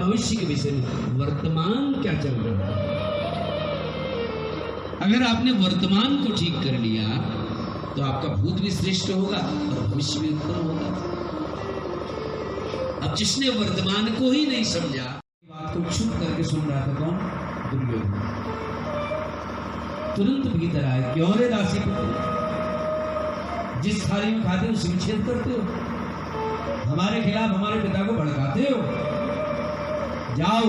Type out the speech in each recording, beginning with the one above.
भविष्य के विषय में, वर्तमान क्या चल रहा है। अगर आपने वर्तमान को ठीक कर लिया तो आपका भूत भी श्रेष्ठ होगा और भविष्य भी उत्तम होगा। अब जिसने वर्तमान को ही नहीं समझा, बात को चुप करके सुन रहा था कौन? दुर्योधन। तुरंत भीतर आए, क्यों रे दासी पुत्र, जिस थाली में खाते हो उसी में छेद करते हो, हमारे खिलाफ हमारे पिता को भड़काते हो। जाओ,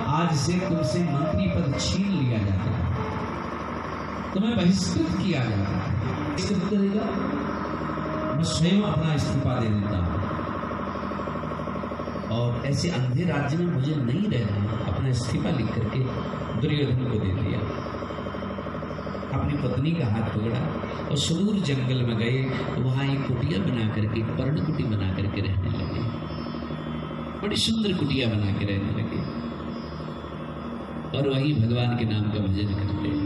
आज से तुमसे मंत्री पद छीन लिया जाता है, तुम्हें बहिष्कृत किया जाता है। करेगा, मैं स्वयं अपना इस्तीफा दे देता हूं और ऐसे अंधे राज्य में मुझे नहीं रहना। अपना इस्तीफा लिख करके दुर्योधन को दे दिया। अपनी पत्नी का हाथ पकड़ा और सुदूर जंगल में गए। वहां एक कुटिया बना करके, पर्ण कुटी बना करके रहने लगे। बड़ी सुंदर कुटिया बना के रहने लगे और वही भगवान के नाम का भजन करते हैं।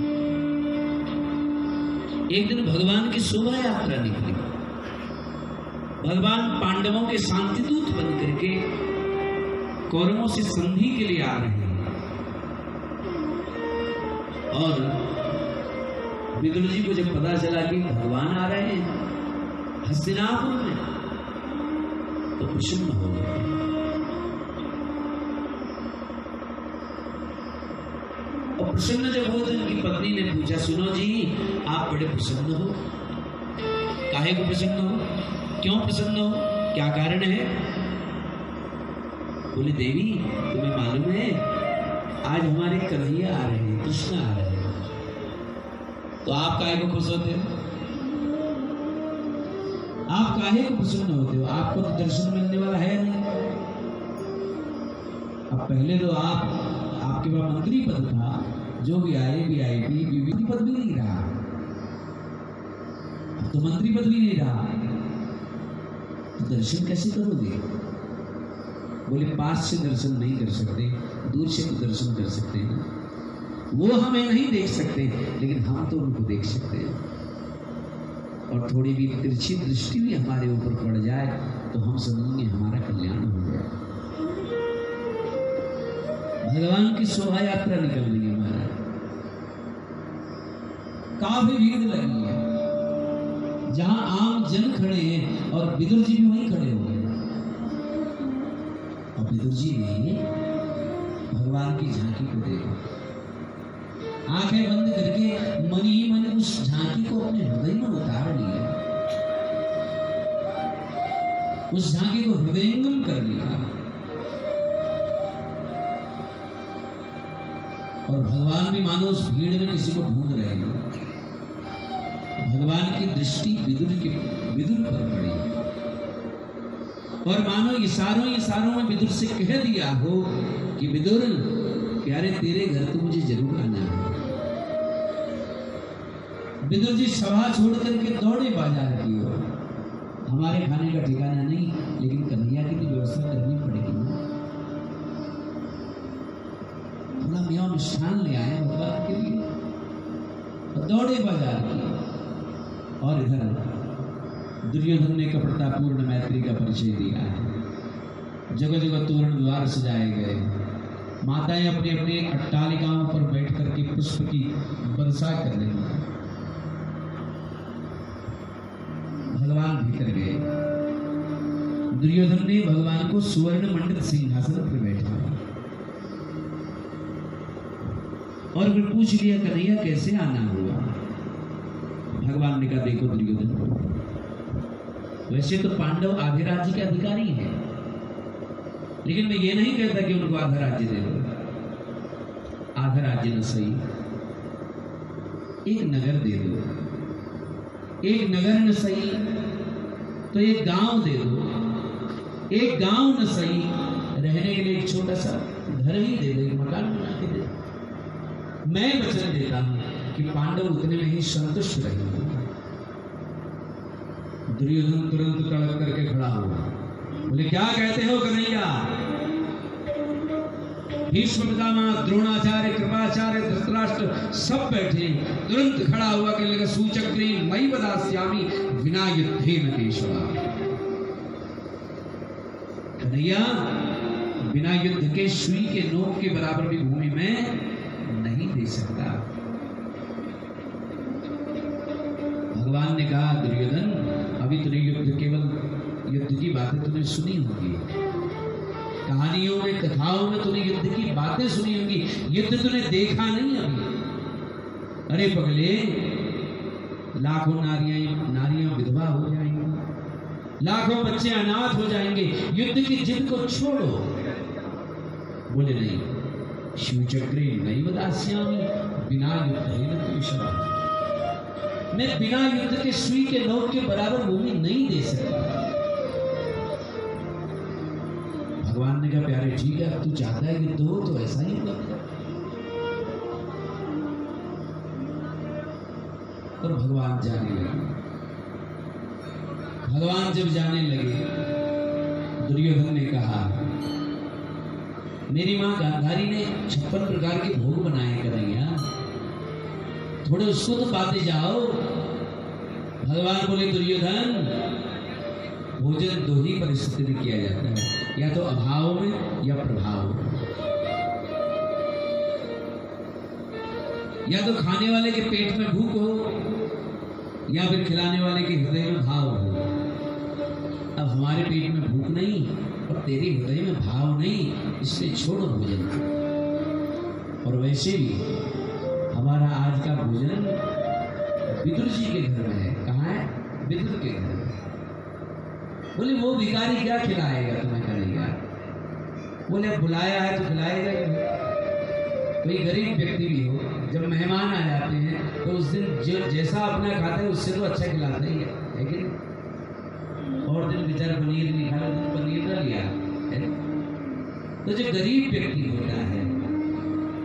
एक दिन भगवान की शोभा यात्रा निकली। भगवान पांडवों के शांति दूत बन करके कौरवों से संधि के लिए आ रहे हैं और विदुर जी को जब पता चला कि भगवान आ रहे हैं हस्तिनापुर में, तो प्रसन्न हो गए। और प्रसन्न जब हो तो उनकी पत्नी ने पूछा, सुनो जी, आप बड़े प्रसन्न हो, काहे को प्रसन्न हो, क्यों प्रसन्न हो, क्या कारण है? बोले, देवी तुम्हें मालूम है आज हमारे कन्हैया आ रहे हैं, कृष्ण आ रहे हैं, तो आप काहे को खुश होते हो? आप काहे को प्रसन्न होते हो? आपको तो दर्शन मिलने वाला है नहीं। अब पहले तो आपके पास मंत्री पद था, जो भी आए वीआईपी मंत्री पद भी नहीं रहा, तो मंत्री पद भी नहीं रहा, तो दर्शन कैसे करोगे? बोले, पास से दर्शन नहीं कर सकते, दूर से तो दर्शन कर सकते हैं। वो हमें नहीं देख सकते, लेकिन हम तो उनको देख सकते हैं। और थोड़ी भी तिरछी दृष्टि भी हमारे ऊपर पड़ जाए तो हम समझेंगे हमारा कल्याण हो गया। भगवान की शोभा यात्रा निकल रही है हमारा, काफी भीड़ लगी है। जहां आम जन खड़े हैं और विदुर जी भी वहीं खड़े हो गए। और विदुर जी ने भगवान की झांकी को देखा, आंखें बंद करके मन ही मन उस झांकी को अपने हृदय में उतार लिया, उस झांकी को हृदयंगम कर लिया। और भगवान भी मानो उस भीड़ में किसी को ढूंढ रहे हैं। भगवान की दृष्टि विदुर पर पड़ी और मानो इशारों में विदुर से कह दिया हो कि विदुर, प्यारे तेरे घर तो मुझे जरूर आना है। विदुर जी सभा छोड़ करके दौड़े बाजार की ओर। हमारे खाने का ठिकाना नहीं, लेकिन कन्हैया की तो व्यवस्था करनी पड़ेगी ना। थोड़ा मेवा मिष्ठान ले आए भगवान के लिए और दौड़े बाजार की। और इधर दुर्योधन ने कपटतापूर्ण मैत्री का परिचय दिया है। जगह जगह तोरण द्वार सजाए गए, माताएं अपने अपने अट्टालिकाओं पर बैठ करके पुष्प की वर्षा कर रही हैं। भगवान भीतर गए। दुर्योधन ने भगवान को सुवर्ण मंडित सिंहासन पर बैठाया और फिर पूछ लिया, कन्हैया कैसे आना हुआ? भगवान ने कहा, देखो दुर्योधन, वैसे तो पांडव आधे राज्य के अधिकारी हैं, लेकिन मैं ये नहीं कहता कि उनको आधा राज्य दे दो। आधा राज्य न सही, एक नगर दे दो। एक नगर न सही तो एक गांव दे दो। एक गांव न सही, रहने के लिए एक छोटा सा घर ही दे दो, एक मकान बना के दे दो। मैं वचन देता हूं कि पांडव उतने में ही संतुष्ट रहेंगे। दुर्योधन तुरंत तड़क करके खड़ा हुआ, बोले, क्या कहते हो कन्हैया? भीष्म पितामह, द्रोणाचार्य, कृपाचार्य, धृतराष्ट्र सब बैठे। तुरंत खड़ा हुआ कहने लगा, सूचक्री मयि वदास्यामि विना युद्धेन केशवा। कन्हैया, बिना युद्ध के सुई के नोक के बराबर भी भूमि में नहीं दे सकता। भगवान ने कहा दुर्योधन, अभी तूने युद्ध की बातें तूने सुनी होगी, कहानियों में कथाओं में तूने युद्ध की बातें सुनी होंगी, युद्ध तूने देखा नहीं अभी। अरे पगले, लाखों नारियां विधवा हो जाएंगी, लाखों बच्चे अनाथ हो जाएंगे, युद्ध की जिद को छोड़ो। बोले नहीं, शिवचक्रे नैव दास्यामि बिना युद्धेन द्विषः, मैं बिना युद्ध के सुई के नोक के बराबर भूमि नहीं दे सकता। भगवान ने कहा प्यारे ठीक है, अब तू चाहता है युद्ध हो तो ऐसा ही कर। और भगवान जाने लगे। भगवान जब जाने लगे, दुर्योधन ने कहा मेरी मां गांधारी ने 56 प्रकार के भोग बनाए कन्हैया, थोड़े उसको तो पाते जाओ। भगवान बोले दुर्योधन, भोजन दो ही परिस्थिति में किया जाता है, या तो अभाव में या प्रभाव में। या तो खाने वाले के पेट में भूख हो, या फिर खिलाने वाले के हृदय में भाव हो। अब हमारे पेट में भूख नहीं और तेरे हृदय में भाव नहीं, इसलिए छोड़ो भोजन। और वैसे भी हमारा आज का भोजन विदुर जी के घर में है। कहाँ है? विदुर के घर में। बोले वो भिखारी क्या खिलाएगा तुम्हें करेगा? बोले बुलाया है तो खिलाएगा ही। कोई गरीब व्यक्ति भी हो, जब मेहमान आ जाते हैं तो उस दिन जो जैसा अपना खाता है उससे तो अच्छा खिलाता ही है कि नहीं? और दिन बेचारा पनीर नहीं खा, पनीर ना लिया है। तो जो गरीब व्यक्ति होता है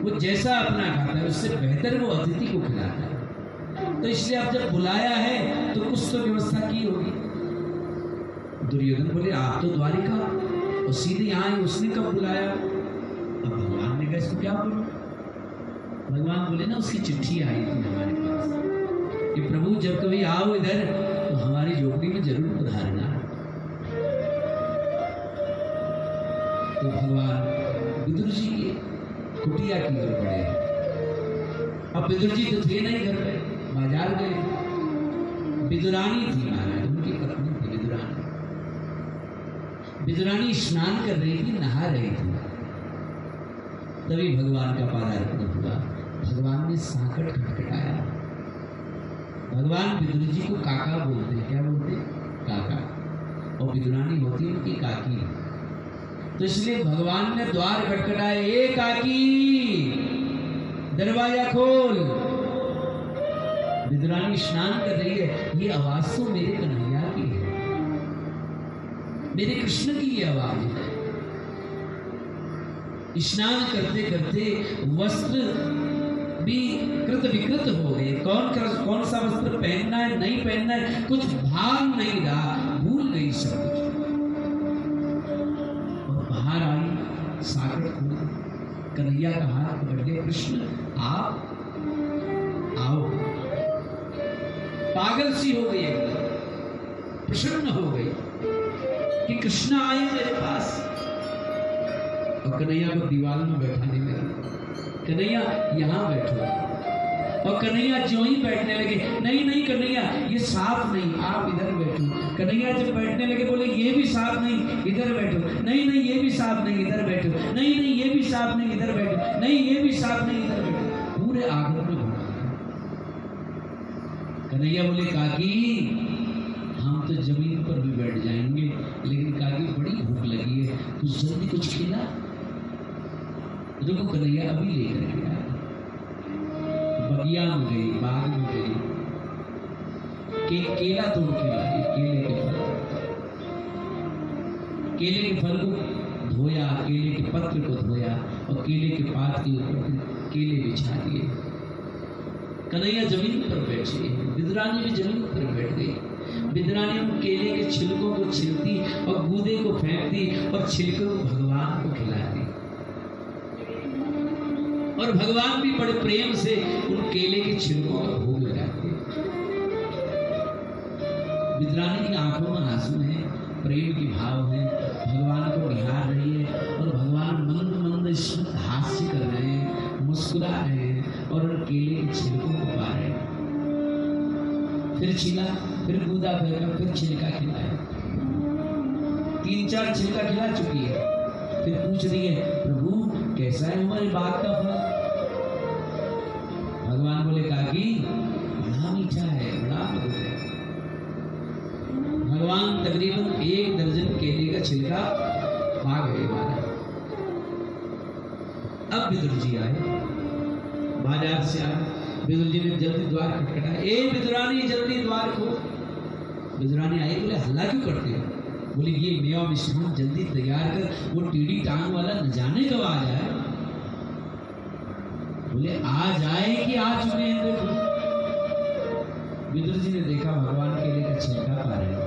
वो जैसा अपना खाता है उससे बेहतर वो अतिथि को खिलाता है। तो इसलिए आप जब बुलाया है तो कुछ तो व्यवस्था की होगी। दुर्योधन बोले आप तो द्वारिका और सीधे यहाँ आए, उसने कब बुलाया? अब भगवान ने कहा इसको क्या बोलो? भगवान बोले ना उसकी चिट्ठी आई थी हमारे पास कि प्रभु जब कभी आओ इधर तो हमारी झोपड़ी में जरूर पधारना। तो भगवान विदुर जी की कुटिया की ओर बढ़े। अब विदुर जी तो थे नहीं घर पे, बाजार गए थे। विदुरानी थी महाराज, उनकी पत्नी थी विदुरानी। विदुरानी स्नान कर रही थी, नहा रही थी। तभी भगवान का पदार्पण हुआ। भगवान ने सांकट खटखटाया। भगवान विदुर जी को काका बोलते हैं। क्या बोलते? काका। और विदुरानी होती है उनकी काकी। तो इसलिए भगवान ने द्वार खटखटाए, ए काकी दरवाजा खोल। विदुरानी स्नान कर रही है। ये आवाज तो मेरे कन्हैया की है, मेरे कृष्ण की ये आवाज है। स्नान करते करते वस्त्र भी कृत विकृत हो गए। कौन सा वस्त्र पहनना है नहीं पहनना है कुछ भान नहीं रहा, भूल गई सब कुछ। और बाहर आई, सागर खोल, कन्हैया का हाथ पकड़ के कृष्ण आप आओ। पागल सी हो गई, प्रसन्न हो गई कि कृष्ण आए मेरे पास। और कन्हैया को दीवार में बैठाने लगे, कन्हैया यहाँ बैठो। और कन्हैया ज्यों ही बैठने लगे, नहीं नहीं कन्हैया ये साफ नहीं, आप इधर बैठो। कन्हैया जब बैठने लगे बोले ये भी साफ नहीं, इधर बैठो। नहीं नहीं ये भी साफ नहीं, इधर बैठो। नहीं नहीं ये भी साफ नहीं, इधर बैठो। नहीं ये भी साफ नहीं, इधर बैठो। पूरे आंगन में घुमा। कन्हैया बोले काकी हम तो जमीन पर भी बैठ जाएंगे, लेकिन काकी बड़ी भूख लगी है, कुछ जल्दी कुछ खिला। रुको कन्हैया अभी लेकर गया। बगिया में गई, बाग में गई, केला तोड़ के लाई, केले के फल। केले के फल को धोया, केले के पत्र को धोया और केले के पात के ऊपर केले बिछा दिए। कन्हैया जमीन पर बैठे, विदुरानी भी जमीन पर बैठ गई। विदुरानी उन केले के छिलकों को छिलती और गूदे को फेंकती और छिलकों को भगवान को खिलाती। और भगवान भी बड़े प्रेम से उन केले के छिलकों का भोग लगाते। विदुरानी की आंखों में आंसू है, प्रेम की भाव है। भगवान को निहार रही है और भगवान मंद मंद स्मित हास्य कर रहे हैं, मुस्कुरा रहे हैं और केले के छिलकों को पा रहे हैं। फिर छीला, फिर कूदा फेंका, फिर छिलका खिलाया, 3-4 छिलका खिला चुकी है। फिर पूछ रही है, प्रभु कैसा है हमारी बाग का फल? भगवान बोले, काकी बड़ा मीठा है, बड़ा मधुर है। भगवान तकरीबन 1 दर्जन केले का छिलका खा गए मारा। अब विदुर जी आए, बाजार से आए। विदुर जी ने जल्दी द्वार खटखटाया, ए विदुरानी जल्दी द्वार खोल। विदुरानी आई, बोले हल्ला क्यों करते हो? बोले ये मेवा मिष्ठान जल्दी तैयार कर, वो टीढ़ी टांग वाला न जाने कब आ जाए। बोले आ जाए कि आ चुके हैं देखो। विदुर जी ने देखा भगवान केले का छिलका पा रहे हैं।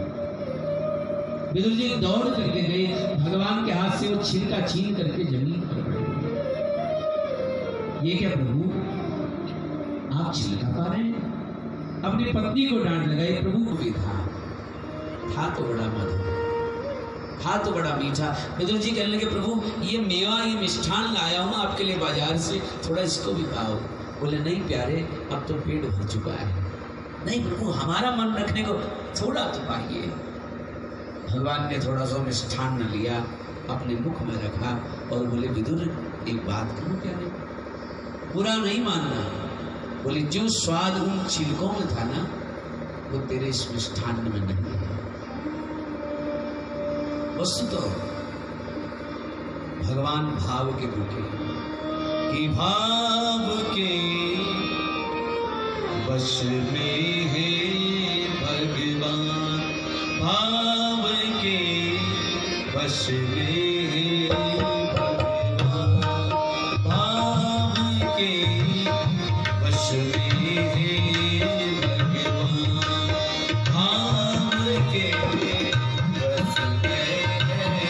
विदुर जी दौड़ करके गए, भगवान के हाथ से वो छिलका छीन करके जमीन पर पड़े। ये क्या प्रभु, आप छिलका पा रहे हैं? अपनी पत्नी को डांट लगाई, प्रभु को भी था तो बड़ा मधुर, था तो बड़ा मीठा। विदुर जी कहने लगे, प्रभु ये मेवा, ये मिष्ठान लाया हूं आपके लिए बाजार से, थोड़ा इसको भी पाओ। बोले नहीं प्यारे, अब तो पेट भर चुका है। नहीं प्रभु, हमारा मन रखने को थोड़ा तो पाइए। भगवान ने थोड़ा सा मिष्ठान न लिया, अपने मुख में रखा और बोले, विदुर एक बात कहूं प्यारे, बुरा नहीं मानना। बोले जो स्वाद उन छिलकों में था ना, वो तेरे इस मिष्ठान में नहीं है। वस्तु तो भगवान भाव के भूखे, कि भाव के वश में है भगवान, भाव के वश में है भगवान, भाव के वश में है भगवान, भाव के वश में है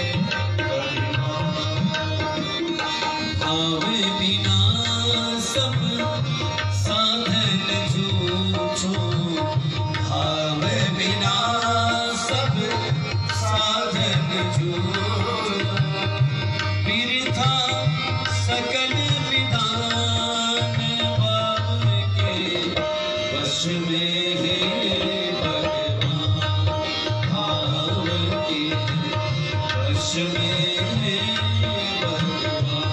भगवान। भाव बिना सब साधन झूठो, भाव बिना सब साधन झूठो, बिरथा सकल विधान, भाव के वश में है भगवान, भाव के वश में है भगवान।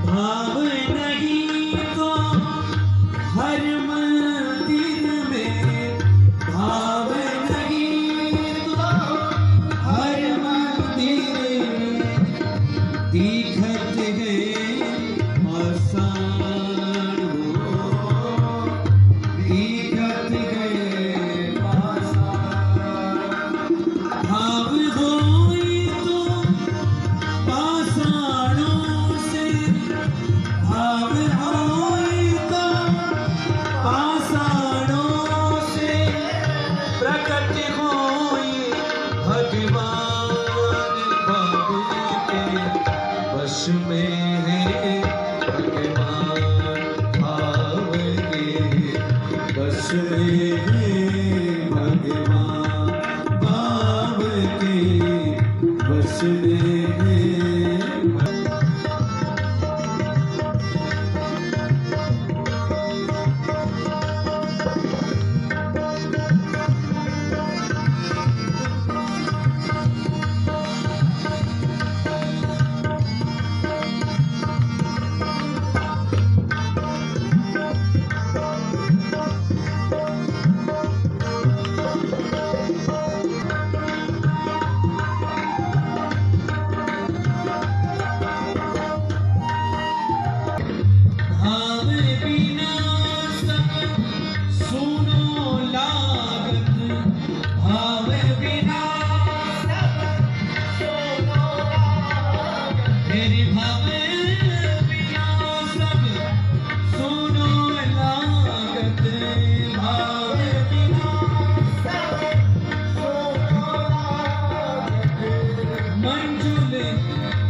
भाव नहीं तो हर मंदिर में, भाव नहीं तो हर मंदिर में, दिखत है मसान हो, दिखत है मसान। भाव होई तो पाषाणों से, भाव होई तो पाषाणों से, प्रकट होई भगवान, भाव के वश में है भगवान, भाव के वश में है भगवान, भाव के वश में है।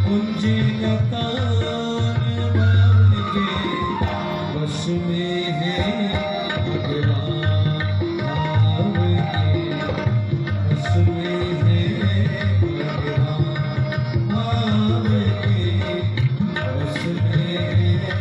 कुंज लतान मान के बस में है भगवान भाव के बस में है भगवान भाव के बस में है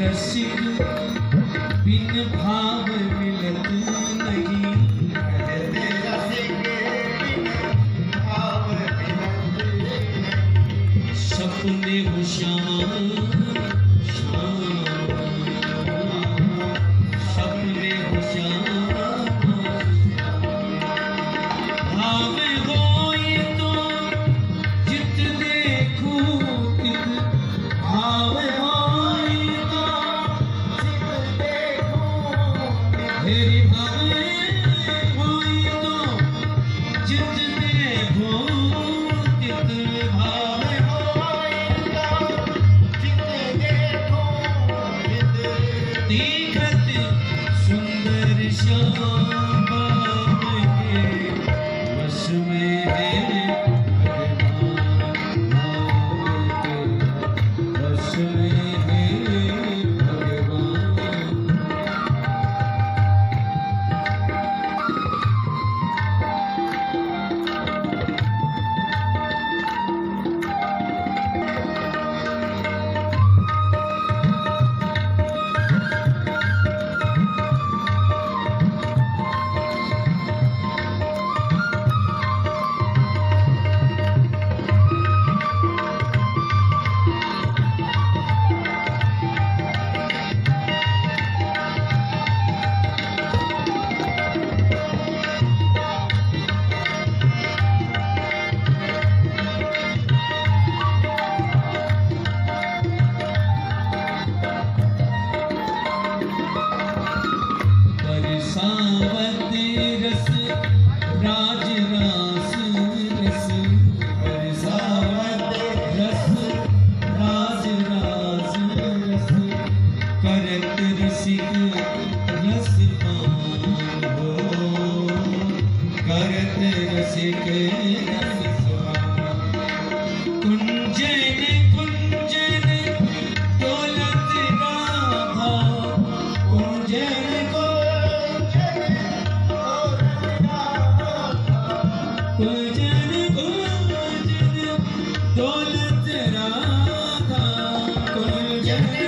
रसिक बिन भाव मिलत नहीं सपने श्याम सपने श्याम भाव होए तो जित देखूं तित भाव मेरी भावे होई तो जित देखो तित भावे होई तो जित देखो तित दिखत सुंदर श्याम के बस में है भगवान भाव के बस में है दौलत राधा कुंजन